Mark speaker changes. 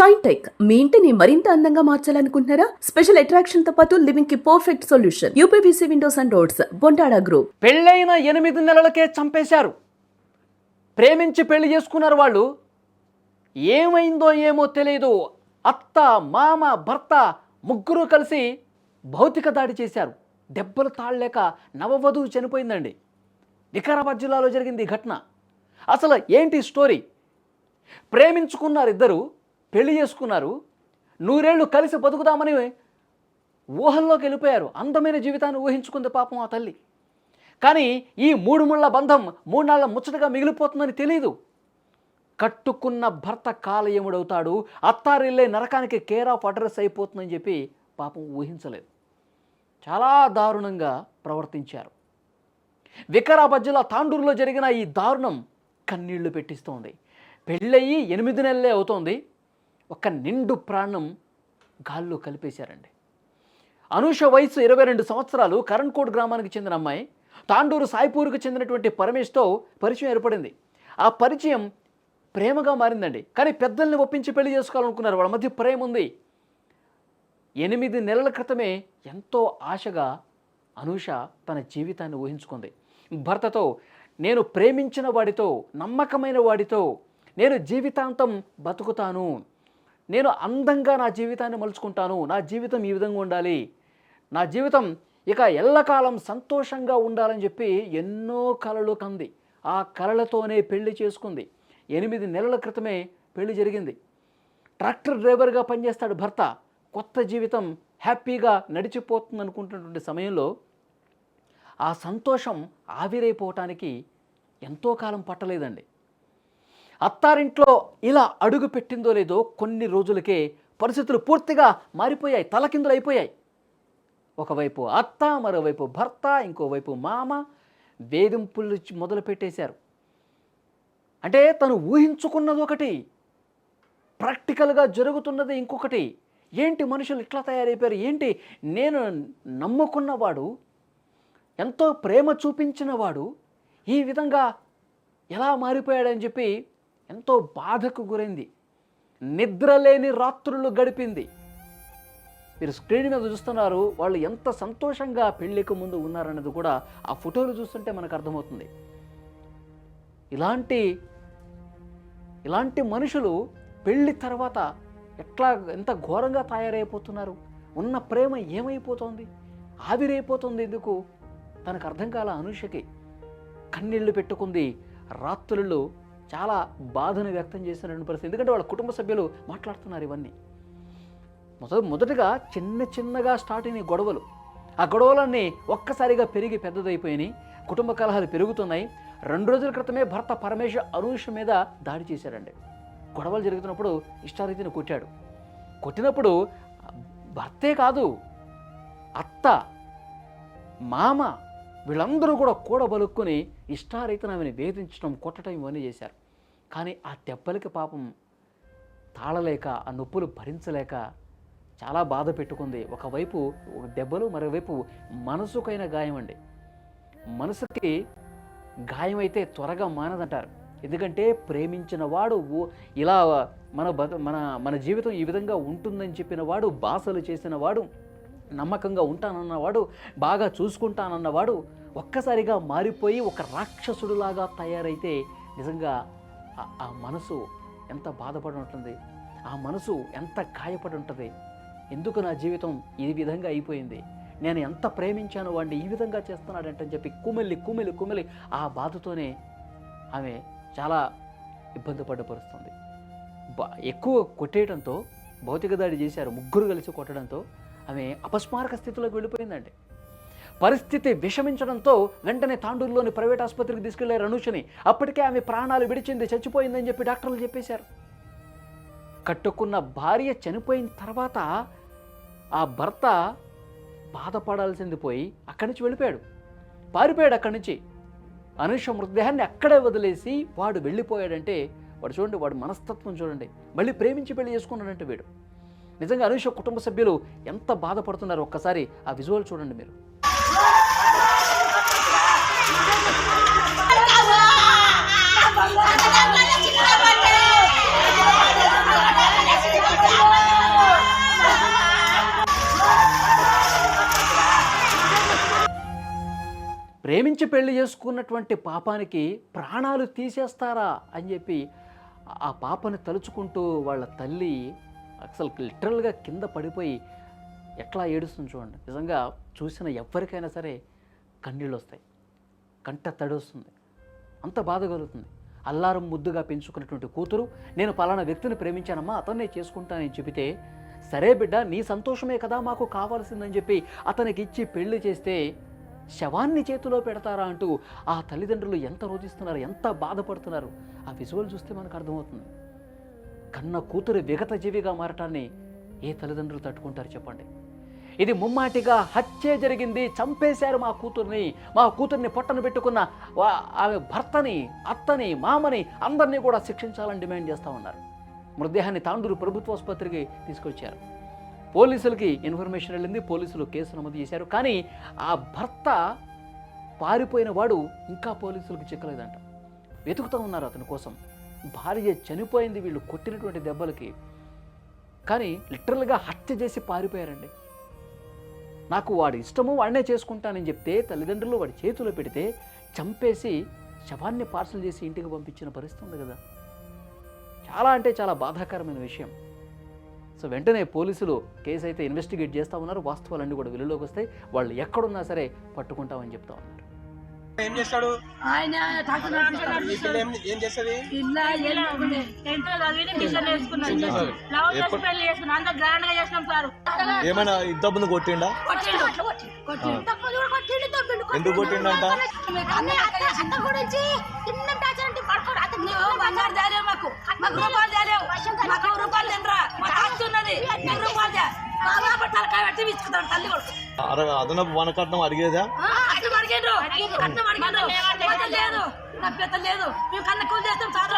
Speaker 1: Shine tech మీ ఇంటిని మరింత అందంగా మార్చాలనుకుంటున్నారా? స్పెషల్ అట్రాక్షన్ తో పాటు లివింగ్ కి perfect solution. UPVC windows and doors, Bontada group.
Speaker 2: పెళ్ళైన 8 నెలలకే చంపేశారు. ప్రేమించి పెళ్లి చేసుకున్నారు వాళ్ళు. ఏమైందో ఏమో తెలియదు. అత్త, మామ, భర్త ముగ్గురు కలిసి భౌతిక దాడి చేశారు. దెబ్బలు తాళలేక నవవధువు చనిపోయిందండి. వికారాబాద్ జిల్లాలో జరిగింది ఈ ఘటన. అసలు ఏంటి స్టోరీ? ప్రేమించుకున్నారు ఇద్దరు, పెళ్లి చేసుకున్నారు, 100 ఏళ్ళు కలిసి బతుకుదామని ఊహల్లోకి వెళ్ళిపోయారు. అందమైన జీవితాన్ని ఊహించుకుంది పాపం ఆ తల్లి. కానీ ఈ 3 ముళ్ళ బంధం 3 నాళ్ళ ముచ్చటగా మిగిలిపోతుందని తెలియదు. కట్టుకున్న భర్త కాలయముడవుతాడు, అత్తారిల్లే నరకానికి కేర్ ఆఫ్ అడ్రస్ అయిపోతుందని చెప్పి పాపం ఊహించలేదు. చాలా దారుణంగా ప్రవర్తించారు. వికారాబాద్ జిల్లా తాండూరులో జరిగిన ఈ దారుణం కన్నీళ్లు పెట్టిస్తోంది. పెళ్ళయి 8 నెలలే అవుతోంది. ఒక నిండు ప్రాణం గాల్లో కలిపేశారండి. అనూష వయసు 22 సంవత్సరాలు. కరణ్కోట్ గ్రామానికి చెందిన అమ్మాయి. తాండూరు సాయిపూర్కు చెందినటువంటి పరమేష్తో పరిచయం ఏర్పడింది. ఆ పరిచయం ప్రేమగా మారిందండి. కానీ పెద్దల్ని ఒప్పించి పెళ్లి చేసుకోవాలనుకున్నారు. వాళ్ళ మధ్య ప్రేమ ఉంది. 8 నెలల క్రితమే ఎంతో ఆశగా అనూష తన జీవితాన్ని ఊహించుకుంది. భర్తతో, నేను ప్రేమించిన వాడితో, నమ్మకమైన వాడితో నేను జీవితాంతం బతుకుతాను, నేను అందంగా నా జీవితాన్ని మలుచుకుంటాను, నా జీవితం ఈ విధంగా ఉండాలి, నా జీవితం ఇక ఎల్లకాలం సంతోషంగా ఉండాలని చెప్పి ఎన్నో కలలు కంది. ఆ కలలతోనే పెళ్లి చేసుకుంది. 8 నెలల క్రితమే పెళ్లి జరిగింది. ట్రాక్టర్ డ్రైవర్గా పనిచేస్తాడు భర్త. కొత్త జీవితం హ్యాపీగా నడిచిపోతుంది అనుకుంటున్నటువంటి సమయంలో ఆ సంతోషం ఆవిరైపోవటానికి ఎంతో కాలం పట్టలేదండి. అత్తారింట్లో ఇలా అడుగు పెట్టిందో లేదో కొన్ని రోజులకే పరిస్థితులు పూర్తిగా మారిపోయాయి, తలకిందులు అయిపోయాయి. ఒకవైపు అత్త, మరోవైపు భర్త, ఇంకోవైపు మామ వేధింపులు మొదలు పెట్టేశారు. అంటే తను ఊహించుకున్నది ఒకటి, ప్రాక్టికల్గా జరుగుతున్నది ఇంకొకటి. ఏంటి మనుషులు ఇట్లా తయారైపోయారు? ఏంటి, నేను నమ్ముకున్నవాడు, ఎంతో ప్రేమ చూపించినవాడు ఈ విధంగా ఎలా మారిపోయాడని చెప్పి ఎంతో బాధకు గురైంది. నిద్రలేని రాత్రులు గడిపింది. మీరు స్క్రీన్ మీద చూస్తున్నారు, వాళ్ళు ఎంత సంతోషంగా పెళ్లికి ముందు ఉన్నారన్నది కూడా ఆ ఫోటోలు చూస్తుంటే మనకు అర్థమవుతుంది. ఇలాంటి మనుషులు పెళ్లి తర్వాత ఎంత ఘోరంగా తయారైపోతున్నారు. ఉన్న ప్రేమ ఏమైపోతుంది, ఆవిరైపోతుంది. ఎందుకు తనకు అర్థం కాల. అనూషకి కన్నీళ్లు పెట్టుకుంది. రాత్రులు చాలా బాధను వ్యక్తం చేసినటువంటి పరిస్థితి. ఎందుకంటే వాళ్ళ కుటుంబ సభ్యులు మాట్లాడుతున్నారు ఇవన్నీ. మొదటగా చిన్నగా స్టార్ట్ అయిన గొడవలు. ఆ గొడవలన్నీ ఒక్కసారిగా పెరిగి పెద్దదైపోయినాయి. కుటుంబ కలహాలు పెరుగుతున్నాయి. 2 రోజుల క్రితమే భర్త పరమేశ్ అనూష మీద దాడి చేశాడండి. గొడవలు జరుగుతున్నప్పుడు ఇష్టారీతిని కొట్టాడు. కొట్టినప్పుడు భర్తే కాదు, అత్త, మామ వీళ్ళందరూ కూడా కూడబలుక్కుని ఇష్టారీతిని ఆమెను వేధించడం, కొట్టడం ఇవన్నీ చేశారు. కానీ ఆ దెబ్బలకి పాపం తాళలేక, ఆ నొప్పులు భరించలేక చాలా బాధ పెట్టుకుంది. ఒకవైపు దెబ్బలు, మరోవైపు మనసుకైన గాయం అండి. మనసుకి గాయమైతే త్వరగా మానదంటారు. ఎందుకంటే ప్రేమించిన వాడు ఇలా మన జీవితం ఈ విధంగా ఉంటుందని చెప్పిన వాడు, బాసలు చేసిన వాడు, నమ్మకంగా ఉంటానన్నవాడు, బాగా చూసుకుంటానన్నవాడు ఒక్కసారిగా మారిపోయి ఒక రాక్షసుడులాగా తయారైతే నిజంగా ఆ మనసు ఎంత బాధపడి ఉంటుంది, ఆ మనసు ఎంత గాయపడి ఉంటుంది. ఎందుకు నా జీవితం ఈ విధంగా అయిపోయింది, నేను ఎంత ప్రేమించాను వాడిని ఈ విధంగా చేస్తున్నాడంటని చెప్పి కుమిలి ఆ బాధతోనే ఆమె చాలా ఇబ్బంది పడపరుస్తుంది. ఎక్కువ కొట్టేయడంతో, భౌతిక దాడి చేశారు, ముగ్గురు కలిసి కొట్టడంతో ఆమె అపస్మారక స్థితిలోకి వెళ్ళిపోయిందండి. పరిస్థితి విషమించడంతో వెంటనే తాండూరులోని ప్రైవేట్ ఆసుపత్రికి తీసుకెళ్లారు అనూషని. అప్పటికే ఆమె ప్రాణాలు విడిచింది, చచ్చిపోయిందని చెప్పి డాక్టర్లు చెప్పేశారు. కట్టుకున్న భార్య చనిపోయిన తర్వాత ఆ భర్త బాధపడాల్సింది పోయి అక్కడి నుంచి వెళ్ళిపోయాడు, పారిపోయాడు అక్కడి నుంచి. అనూష మృతదేహాన్ని అక్కడే వదిలేసి వాడు వెళ్ళిపోయాడంటే వాడు చూడండి, వాడు మనస్తత్వం చూడండి. మళ్ళీ ప్రేమించి పెళ్లి చేసుకున్నాడంటే వీడు. నిజంగా అనూష కుటుంబ సభ్యులు ఎంత బాధపడుతున్నారు ఒక్కసారి ఆ విజువల్ చూడండి మీరు. ప్రేమించి పెళ్లి చేసుకున్నటువంటి పాపానికి ప్రాణాలు తీసేస్తారా అని చెప్పి ఆ పాపని తలుచుకుంటూ వాళ్ళ తల్లి అసలు లిటరల్గా కింద పడిపోయి ఎట్లా ఏడుస్తుంది చూడండి. నిజంగా చూసిన ఎవరికైనా సరే కన్నీళ్ళు వస్తాయి, కంట తడి వస్తుంది, అంత బాధ కలుగుతుంది. అల్లారం ముద్దుగా పెంచుకున్నటువంటి కూతురు నేను పలానా వ్యక్తిని ప్రేమించానమ్మా, అతన్నే చేసుకుంటానని చెబితే, సరే బిడ్డ నీ సంతోషమే కదా మాకు కావాల్సిందని చెప్పి అతనికి ఇచ్చి పెళ్లి చేస్తే శవాన్ని చేతిలో పెడతారా అంటూ ఆ తల్లిదండ్రులు ఎంత రోధిస్తున్నారు, ఎంత బాధపడుతున్నారు. ఆ విజువల్ చూస్తే మనకు అర్థమవుతుంది. కన్న కూతురు విగత జీవిగా మారటాన్ని ఏ తల్లిదండ్రులు తట్టుకుంటారు చెప్పండి. ఇది ముమ్మాటిగా హత్యే జరిగింది, చంపేశారు మా కూతుర్ని పొట్టను పెట్టుకున్న ఆమె భర్తని, అత్తని, మామని అందరినీ కూడా శిక్షించాలని డిమాండ్ చేస్తూ ఉన్నారు. మృతదేహాన్ని తాండూరు ప్రభుత్వ ఆసుపత్రికి తీసుకొచ్చారు. పోలీసులకి ఇన్ఫర్మేషన్ వెళ్ళింది, పోలీసులు కేసు నమోదు చేశారు. కానీ ఆ భర్త పారిపోయిన వాడు ఇంకా పోలీసులకు చిక్కలేదంట. వెతుకుతూ ఉన్నారు అతని కోసం. భార్య చనిపోయింది వీళ్ళు కొట్టినటువంటి దెబ్బలకి, కానీ లిటరల్గా హత్య చేసి పారిపోయారండి. నాకు వాడి ఇష్టము వాడినే చేసుకుంటానని చెప్తే తల్లిదండ్రులు వాడి చేతిలో పెడితే చంపేసి శవాన్ని పార్సల్ చేసి ఇంటికి పంపించిన పరిస్థితి ఉంది కదా. చాలా అంటే చాలా బాధాకరమైన విషయం. సో వెంటనే పోలీసులు కేసు అయితే ఇన్వెస్టిగేట్ చేస్తూ ఉన్నారు. వాస్తవాలన్నీ కూడా వెలుగులోకి వస్తాయి. వాళ్ళు ఎక్కడున్నా సరే పట్టుకుంటామని చెప్తా ఉన్నారు.
Speaker 3: ఏం చేస్తాడు
Speaker 4: ఆయన డాక్టర్ నడిపిస్తాడు.
Speaker 3: ఈ పిల్ల ఏం చేస్తుంది?
Speaker 4: ఇలా టెన్త్ చదివి మిషన్ నేర్చుకున్నాను. లవ్ చేసి పెళ్లి చేసుకున్నాను. అంత గ్రాండ్ గా చేసినాం సార్.
Speaker 3: ఏమైనా ఇంత ముందు కొట్టిండా? ఎందుకు కొట్టిండంట? అదనపు వనకట్నం అడిగేదా?
Speaker 4: లేదు నా పెద్ద లేదు. మేము కన్న కూలి చేస్తాం సార్.